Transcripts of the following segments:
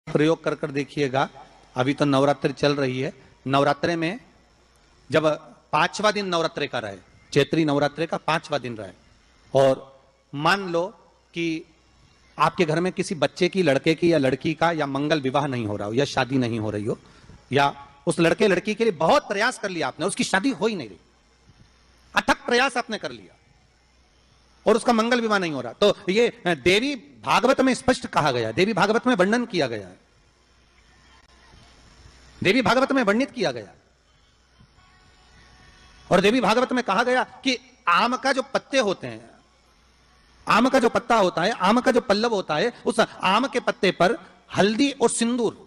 प्रयोग कर कर देखिएगा। अभी तो नवरात्रि चल रही है, नवरात्रे में जब 5वां दिन नवरात्रे का रहे, चैत्री नवरात्रे का 5वां दिन रहे, और मान लो कि आपके घर में किसी बच्चे की, लड़के की या लड़की का या मंगल विवाह नहीं हो रहा हो या शादी नहीं हो रही हो, या उस लड़के लड़की के लिए बहुत प्रयास कर लिया आपने, उसकी शादी हो ही नहीं रही, अथक प्रयास आपने कर लिया और उसका मंगल विवाह नहीं हो रहा, तो ये देवी भागवत में स्पष्ट कहा गया है, देवी भागवत में वर्णन किया गया है, देवी भागवत में वर्णित किया गया। और देवी भागवत में कहा गया कि आम का जो पत्ते होते हैं, आम का जो पत्ता होता है, आम का जो पल्लव होता है, उस आम के पत्ते पर हल्दी और सिंदूर,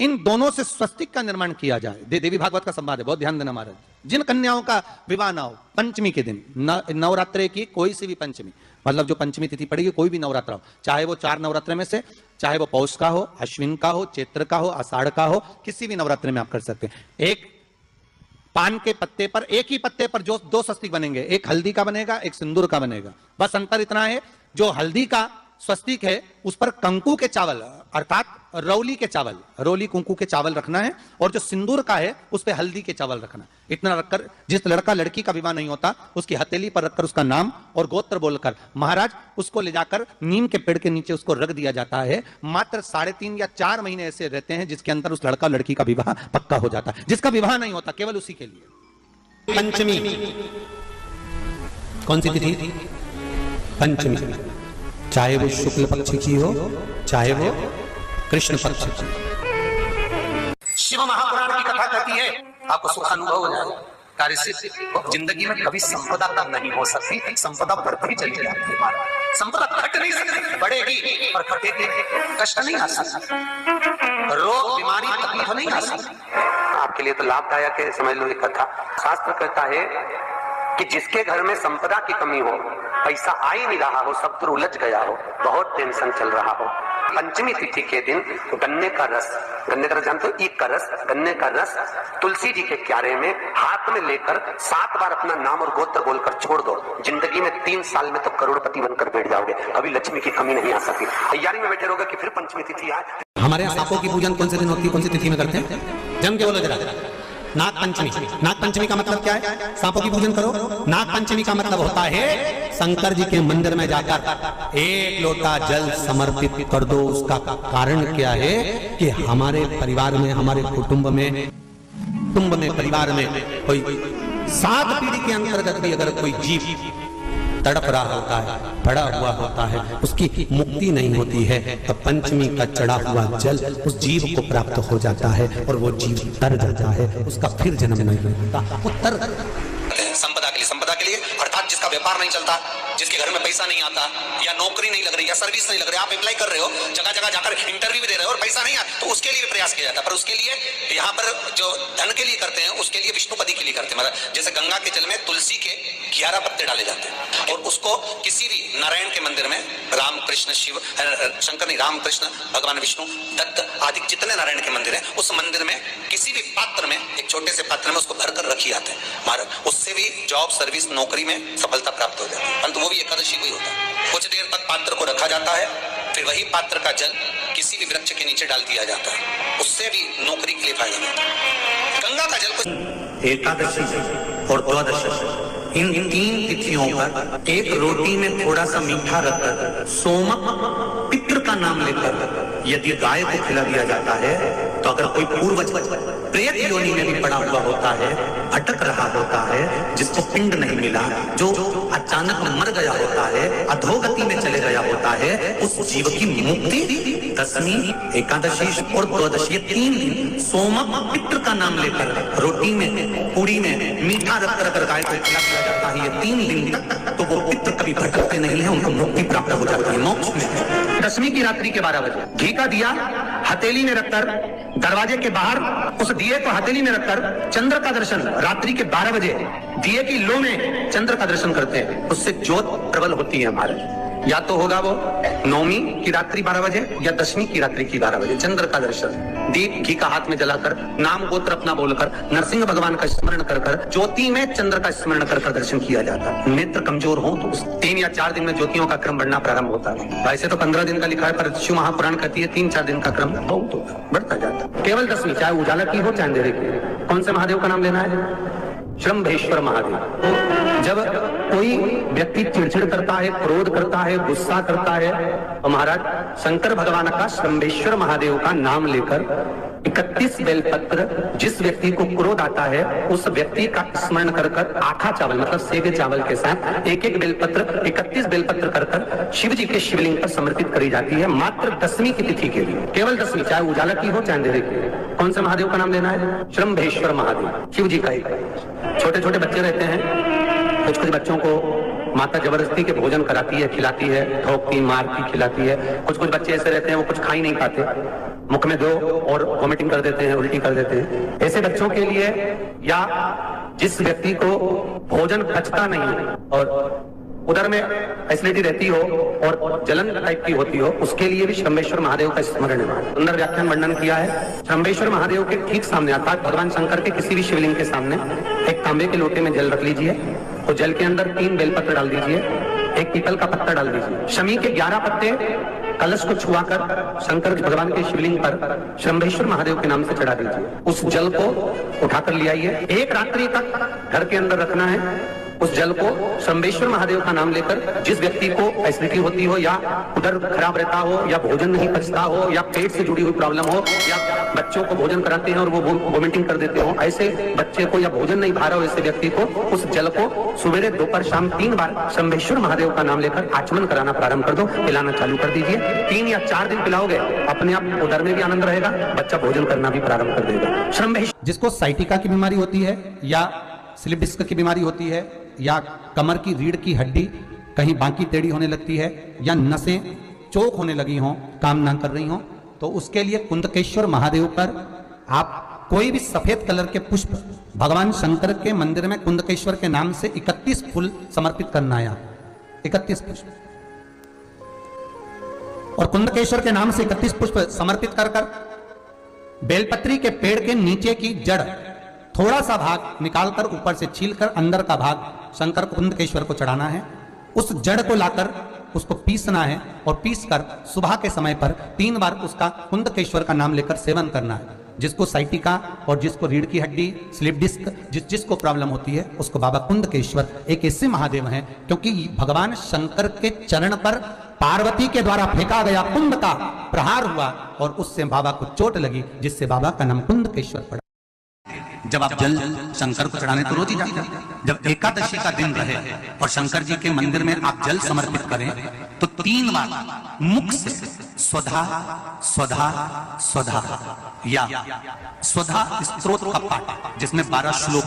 इन दोनों से स्वस्तिक का निर्माण किया जाए। देवी भागवत का संवाद है, बहुत ध्यान देना महाराज। जिन कन्याओं का विवाह ना हो पंचमी के दिन, नवरात्रे की कोई सी भी पंचमी, मतलब जो पंचमी तिथि पड़ेगी, कोई भी नवरात्रा हो, चाहे वो 4 नवरात्रे में से, चाहे वो पौष का हो, अश्विन का हो, चैत्र का हो, आषाढ़ का हो, किसी भी नवरात्रे में आप कर सकते हैं। एक पान के पत्ते पर, एक ही पत्ते पर जो 2 स्वस्तिक बनेंगे, एक हल्दी का बनेगा, एक सिंदूर का बनेगा। बस अंतर इतना है, जो हल्दी का स्वस्तिक है उस पर कंकु के चावल अर्थात रौली के चावल, रौली कुंकू के चावल रखना है, और जो सिंदूर का है उस पे हल्दी के चावल रखना है। इतना रखकर जिस लड़का लड़की का विवाह नहीं होता उसकी हथेली पर रखकर उसका नाम और गोत्र बोलकर महाराज उसको ले जाकर नीम के पेड़ के नीचे उसको रख दिया जाता है। मात्र 3.5 या 4 महीने ऐसे रहते हैं जिसके अंदर उस लड़का लड़की का विवाह पक्का हो जाता है। जिसका विवाह नहीं होता केवल उसी के लिए। पंचमी कौन सी तिथि? पंचमी, चाहे वो शुक्ल पक्ष की हो चाहे वो कृष्ण पक्ष की। शिव महापुराण की कथा कहती है आपको सुख अनुभव हो जाए, कार्य सिद्धि। जिंदगी में कभी संपदा कम नहीं हो सकती, संपदा बढ़ती चली जाती है। संपदा घट नहीं सकती, बढ़ेगी और घटेगी, कष्ट नहीं आ सकता, रोग बीमारी तकलीफ नहीं आ सकती। आपके लिए तो लाभदायक है, समझ लो ये कथा। शास्त्र कहता है कि जिसके घर में संपदा की कमी हो, पैसा आ ही नहीं रहा हो, सब तो उलझ गया हो, बहुत टेंशन चल रहा हो, पंचमी तिथि के दिन गन्ने का रस, गन्ने का रस जानते हो, ईख का रस, गन्ने का रस तुलसी जी के क्यारे में हाथ में लेकर 7 बार अपना नाम और गोत्र बोलकर छोड़ दो, जिंदगी में 3 साल में तो करोड़पति बनकर बैठ जाओगे, कभी लक्ष्मी की कमी नहीं आ सकती। तैयारी में बैठे रहोगे कि फिर पंचमी तिथि आए। हमारे यहाँ सांपों की पूजन कौन से दिन होती है, कौन सी तिथि में करते हैं? जम के बोलो जरा। नाग पंचमी। नाग पंचमी का मतलब क्या है? सांपों की पूजन करो। नाग पंचमी का मतलब होता है शंकर जी के मंदिर में जाकर 1 लोटा जल समर्पित कर दो। उसका कारण क्या है कि हमारे परिवार में, हमारे कुटुंब में, परिवार में कोई 7 पीढ़ी के अंतर्गत भी अगर कोई जीव तड़प रहा होता है, पड़ा हुआ होता है, उसकी मुक्ति नहीं होती है, तो पंचमी का चढ़ा हुआ जल उस जीव को प्राप्त हो जाता है और वो जीव तर जाता है, उसका फिर जन्म नहीं होता, वो तर। संपदा के लिए अर्थात जिसका व्यापार नहीं चलता, जिसके घर में पैसा नहीं आता, या नौकरी नहीं लग रही, या सर्विस नहीं लग रही, आप अप्लाई कर रहे हो, जगह जगह जाकर इंटरव्यू भी दे रहे हो और पैसा नहीं आता, तो उसके लिए प्रयास किया जाता है। पर उसके लिए यहाँ पर जो धन के लिए करते हैं, उसके लिए विष्णुपदी के लिए करते हैं। मतलब जैसे गंगा के जल में तुलसी के 11 पत्ते डाले जाते हैं, और उसको किसी भी नारायण के मंदिर में राम कृष्ण शिव, शंकर नहीं, राम कृष्ण भगवान विष्णु दत्त आदि जितने नारायण के मंदिर हैं, उस मंदिर में किसी भी पात्र में, एक छोटे से पात्र में उसको भरकर रखी जाते हैं महाराज। उससे भी जॉब, सर्विस, नौकरी में सफलता प्राप्त हो जाती है। परंतु वो भी एकादशी को ही होता है। कुछ देर तक पात्र को रखा जाता है, फिर वही पात्र का जल किसी भी वृक्ष के नीचे डाल दिया जाता है, उससे भी नौकरी के लिए फायदा मिलता है। गंगा का जल को एकादशी और द्वादशी इन 3 तिथियों पर एक रोटी में थोड़ा सा मीठा रखकर सोमक पितृ का नाम लेकर यदि गाय को खिला दिया जाता है, तो अगर कोई पूर्वज प्रेत योनि में भी पड़ा हुआ होता है, भटक रहा होता है, जिसको पिंड नहीं मिला, जो अचानक मर गया होता है, अधोगति में चले गया होता है, उस जीव की मुक्ति दशमी, एकादशी और द्वादशी 3 दिन सोमक पितृ का नाम लेकर रोटी में, पूड़ी में मीठा रखकर अगर गाय को खिला दिया जाता है ये 3 दिन तक, तो वो पितृ कभी भटकते नहीं है, उनको मुक्ति प्राप्त हो जाती है, मोक्ष में। दशमी की रात्रि के 12 बजे घी का दिया हथेली में रखकर, दरवाजे के बाहर उस दिए को हथेली में रखकर चंद्र का दर्शन रात्रि के 12 बजे दिए की लो में चंद्र का दर्शन करते हैं, उससे ज्योत प्रबल होती है हमारे। या तो होगा वो नौमी की रात्रि 12 बजे या दशमी की रात्रि की 12 बजे चंद्र का दर्शन दीप घी का हाथ में जलाकर नाम गोत्र अपना बोलकर नरसिंह भगवान का स्मरण कर कर ज्योति में चंद्र का स्मरण कर कर दर्शन किया जाता है। नेत्र कमजोर हो तो 3 या 4 दिन में ज्योतियों का क्रम बढ़ना प्रारंभ होता है। वैसे तो 15 दिन का लिखा है, पर शिव महापुराण कहती है 3-4 दिन का क्रम बहुत होता है, बढ़ता जाता है। केवल दशमी, चाहे उजाला की हो चाहे अंधेरे की। कौन से महादेव का नाम लेना है? शंभेश्वर महादेव। जब कोई व्यक्ति चिड़चिड़ करता है, क्रोध करता है, गुस्सा करता है, तो महाराज शंकर भगवान का शंभेश्वर महादेव का नाम लेकर 31 बेलपत्र, जिस व्यक्ति को क्रोध आता है उस व्यक्ति का स्मरण कर कर आखा चावल मतलब सेगे चावल के साथ एक बेलपत्र 31 बेलपत्र कर कर शिव जी के शिवलिंग पर समर्पित करी जाती है, मात्र दशमी की तिथि के लिए। केवल दशमी, चाहे उजाला की हो चाहे अंधेरे की। कौन से महादेव का नाम लेना है? शंभेश्वर महादेव, शिव जी का ही। छोटे छोटे बच्चे रहते हैं, कुछ कुछ बच्चों को माता जबरदस्ती के भोजन कराती है, खिलाती है, ठोकती मारती खिलाती है। कुछ कुछ बच्चे ऐसे रहते हैं वो कुछ खा ही नहीं पाते, मुख में दो और वॉमिटिंग कर देते हैं, उल्टी कर देते हैं। ऐसे बच्चों के लिए या जिस व्यक्ति को भोजन पचता नहीं और उधर में एसिडिटी रहती हो और जलन टाइप की होती हो, उसके लिए भी शंभेश्वर महादेव का स्मरण है। सुंदर व्याख्यान वर्णन किया है। शंभेश्वर महादेव के ठीक सामने अर्थात भगवान शंकर के किसी भी शिवलिंग के सामने एक तांबे के लोटे में जल रख लीजिए, तो जल के अंदर 3 बेलपत्र डाल दीजिए, एक पीपल का पत्ता डाल दीजिए, शमी के 11 पत्ते कलश को छुआकर शंकर भगवान के शिवलिंग पर शंभेश्वर महादेव के नाम से चढ़ा दीजिए। उस जल को उठाकर ले आइए, 1 रात्रि तक घर के अंदर रखना है। उस जल को शंभेश्वर महादेव का नाम लेकर जिस व्यक्ति को एसिडिटी होती हो या उधर खराब रहता हो या भोजन नहीं पचता हो या पेट से जुड़ी हुई प्रॉब्लम हो या बच्चों को भोजन कराते हैं और वो वोमिटिंग कर देते हो, ऐसे बच्चे को या भोजन नहीं खा रहा हो ऐसे व्यक्ति को उस जल को सुबह दोपहर शाम 3 बार शंभेश्वर महादेव का नाम लेकर आचमन कराना प्रारंभ कर दो, पिलाना चालू कर दीजिए। 3 या 4 दिन पिलाओगे, अपने आप उधर में भी आनंद रहेगा, बच्चा भोजन करना भी प्रारंभ कर देगा। शंभेश्वर जिसको साइटिका की बीमारी होती है या स्लिप डिस्क की बीमारी होती है या कमर की रीढ़ की हड्डी कहीं बांकी टेढ़ी होने लगती है या नसें चोक होने लगी हों, काम ना कर रही हों, तो उसके लिए कुंदकेश्वर महादेव पर आप कोई भी सफेद कलर के पुष्प भगवान शंकर के मंदिर में कुंदकेश्वर के नाम से 31 फूल समर्पित करना है। 31 पुष्प और कुंदकेश्वर के नाम से 31 पुष्प समर्पित कर कर बेलपत्री के पेड़ के नीचे की जड़ थोड़ा सा भाग निकालकर ऊपर से छीलकर अंदर का भाग शंकर कुंदकेश्वर को चढ़ाना है। उस जड़ को लाकर उसको पीसना है और पीसकर सुबह के समय पर 3 बार उसका कुंदकेश्वर का नाम लेकर सेवन करना है। जिसको साइटिका और जिसको रीढ़ की हड्डी, स्लिप डिस्क, जिसको प्रॉब्लम होती है उसको बाबा कुंदकेश्वर एक ऐसे महादेव हैं, क्योंकि भगवान शंकर के चरण पर पार्वती के द्वारा फेंका गया कुंद का प्रहार हुआ और उससे बाबा को चोट लगी, जिससे बाबा का नाम कुंदकेश्वर पड़ा। जब आप जल शंकर को चढ़ाने तो रोज ही जाते हैं। जब एकादशी का दिन रहे और शंकर जी के मंदिर में आप जल समर्पित करें तो 3 बार मुख से स्वधा स्वधा स्वधा या स्वधा स्तोत्र का पाठ, जिसमें 12 श्लोक